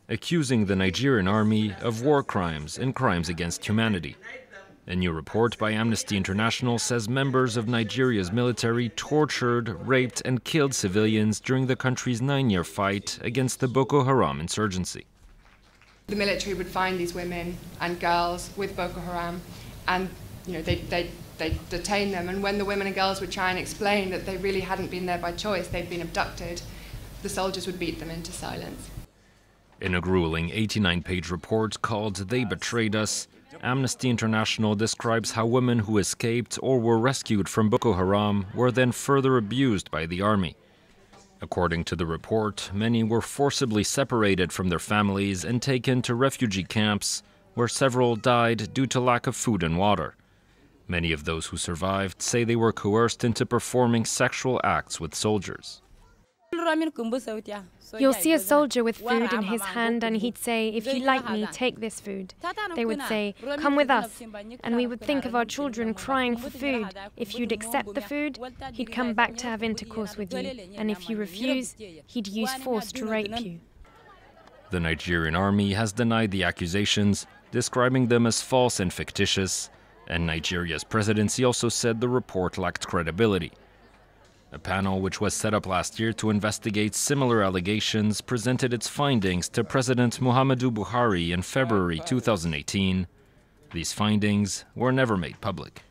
accusing the Nigerian Army of war crimes and crimes against humanity. A new report by Amnesty International says members of Nigeria's military tortured, raped and killed civilians during the country's 9-year fight against the Boko Haram insurgency. The military would find these women and girls with Boko Haram and they'd detain them, and when the women and girls would try and explain that they really hadn't been there by choice, they'd been abducted, the soldiers would beat them into silence. In a grueling 89-page report called "They Betrayed Us," Amnesty International describes how women who escaped or were rescued from Boko Haram were then further abused by the army. According to the report, many were forcibly separated from their families and taken to refugee camps, where several died due to lack of food and water. Many of those who survived say they were coerced into performing sexual acts with soldiers. You'll see a soldier with food in his hand and he'd say, "If you like me, take this food." They would say, "Come with us." And we would think of our children crying for food. If you'd accept the food, he'd come back to have intercourse with you. And if you refuse, he'd use force to rape you. The Nigerian Army has denied the accusations, describing them as false and fictitious, and Nigeria's presidency also said the report lacked credibility. A panel which was set up last year to investigate similar allegations presented its findings to President Muhammadu Buhari in February 2018. These findings were never made public.